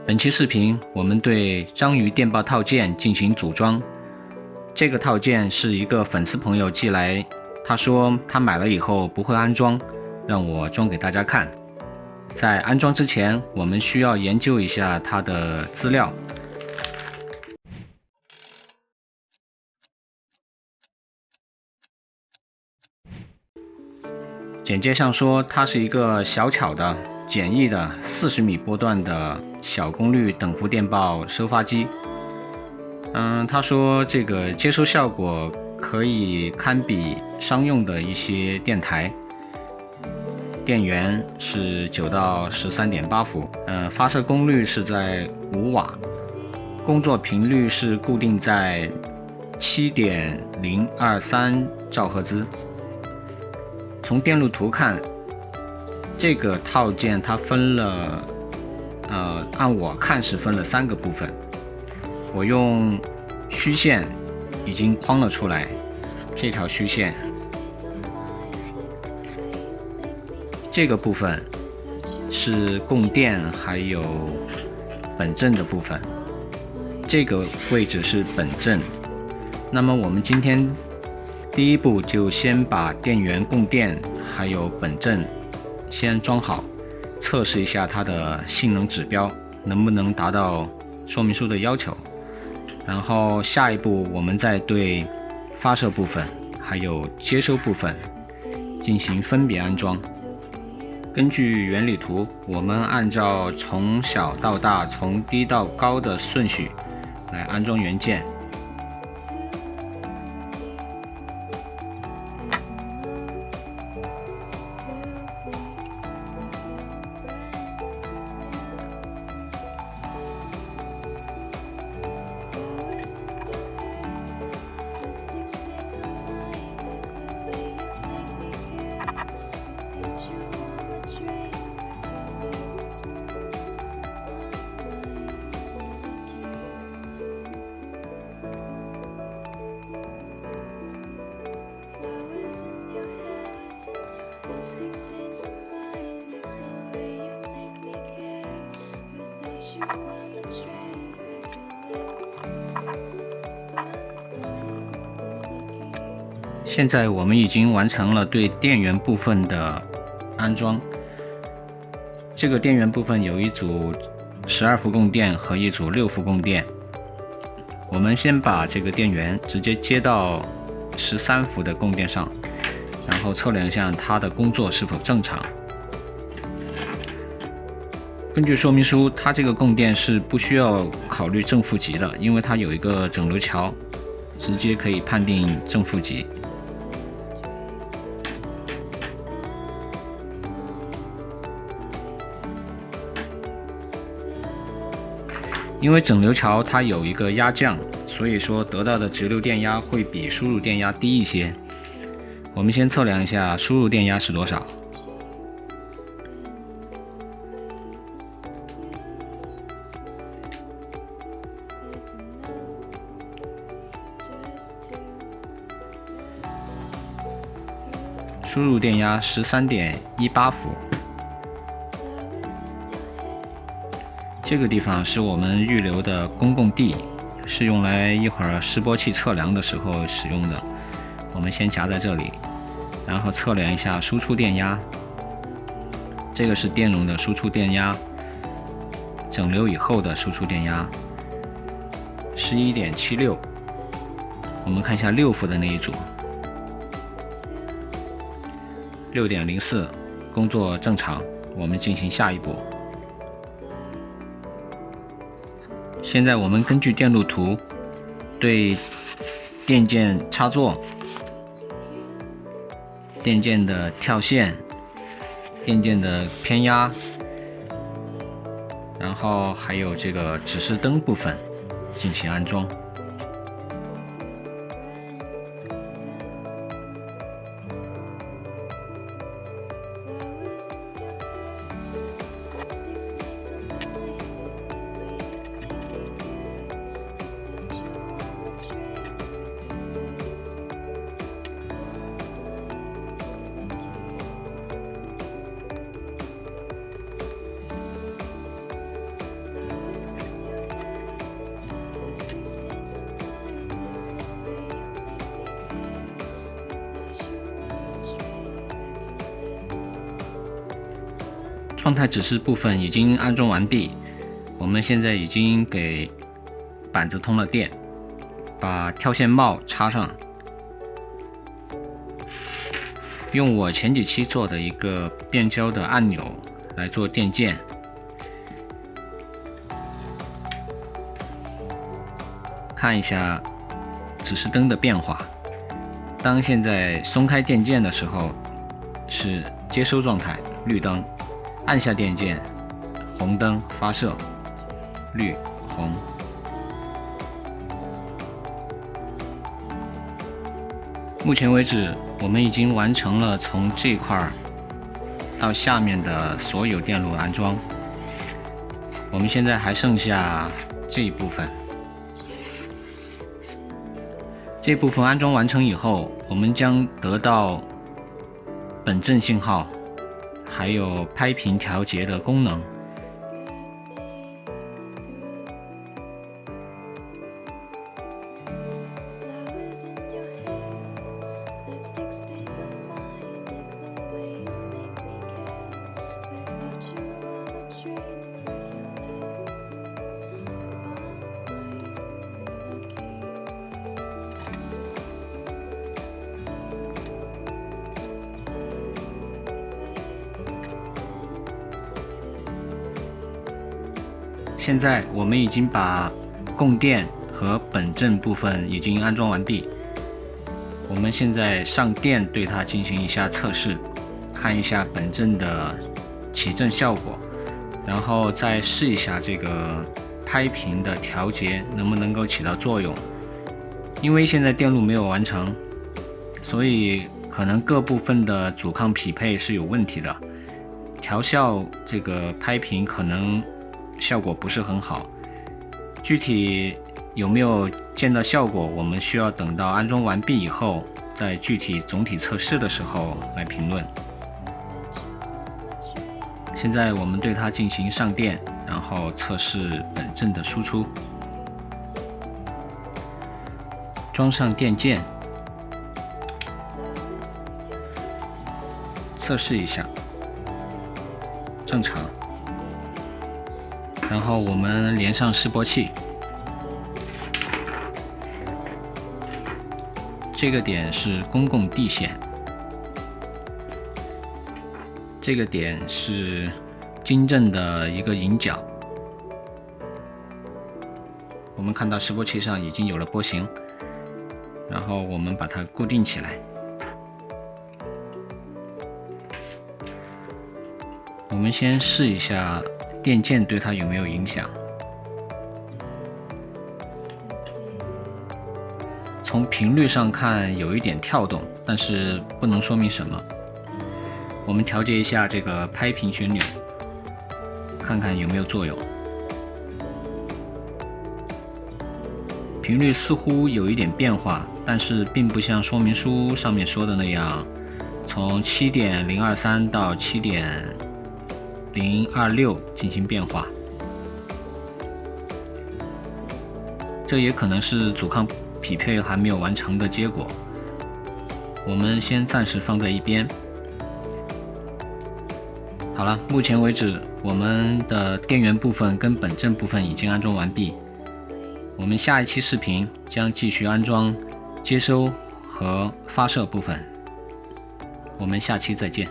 本期视频我们对章鱼电报套件进行组装。这个套件是一个粉丝朋友寄来，他说他买了以后不会安装，让我装给大家看。在安装之前，我们需要研究一下它的资料。简介上说，它是一个小巧的、简易的40米波段的小功率等幅电报收发机。他说这个接收效果可以堪比商用的一些电台。电源是9到13.8伏，发射功率是在5瓦，工作频率是固定在7.023兆赫兹。从电路图看，这个套件它分了，按我看是分了3个部分。我用虚线已经框了出来，这条虚线，这个部分是供电还有本阵的部分，这个位置是本阵。那么我们今天第一步就先把电源供电还有本阵先装好，测试一下它的性能指标能不能达到说明书的要求。然后下一步我们再对发射部分还有接收部分进行分别安装。根据原理图，我们按照从小到大从低到高的顺序来安装元件。现在我们已经完成了对电源部分的安装。这个电源部分有一组12伏供电和一组6伏供电。我们先把这个电源直接接到13伏的供电上，然后测量一下它的工作是否正常。根据说明书，它这个供电是不需要考虑正负极的，因为它有一个整流桥，直接可以判定正负极。因为整流桥它有一个压降，所以说得到的直流电压会比输入电压低一些。我们先测量一下输入电压是多少。输入电压13.18伏。这个地方是我们预留的公共地，是用来一会儿示波器测量的时候使用的。我们先夹在这里，然后测量一下输出电压。这个是电容的输出电压，整流以后的输出电压 11.76。我们看一下6伏的那一组 6.04， 工作正常。我们进行下一步。现在我们根据电路图对电键插座、电键的跳线、电键的偏压，然后还有这个指示灯部分进行安装。状态指示部分已经安装完毕，我们现在已经给板子通了电，把跳线帽插上，用我前几期做的一个变焦的按钮来做电键。看一下指示灯的变化，当现在松开电键的时候是接收状态，绿灯，按下电键，红灯发射，绿红。目前为止，我们已经完成了从这块到下面的所有电路安装，我们现在还剩下这一部分。这部分安装完成以后，我们将得到本阵信号，还有拍频调节的功能。现在我们已经把供电和本阵部分已经安装完毕，我们现在上电对它进行一下测试，看一下本阵的起振效果，然后再试一下这个拍频的调节能不能够起到作用。因为现在电路没有完成，所以可能各部分的阻抗匹配是有问题的，调校这个拍频可能效果不是很好，具体有没有见到效果，我们需要等到安装完毕以后，在具体总体测试的时候来评论。现在我们对它进行上电，然后测试本阵的输出，装上电键，测试一下，正常。然后我们连上示波器，这个点是公共地线，这个点是晶阵的一个引脚。我们看到示波器上已经有了波形，然后我们把它固定起来。我们先试一下电键对它有没有影响。从频率上看有一点跳动，但是不能说明什么。我们调节一下这个拍频旋钮，看看有没有作用。频率似乎有一点变化，但是并不像说明书上面说的那样，从 7.023 到 7.026 进行变化。这也可能是阻抗匹配还没有完成的结果，我们先暂时放在一边。好了，目前为止我们的电源部分跟本阵部分已经安装完毕，我们下一期视频将继续安装接收和发射部分，我们下期再见。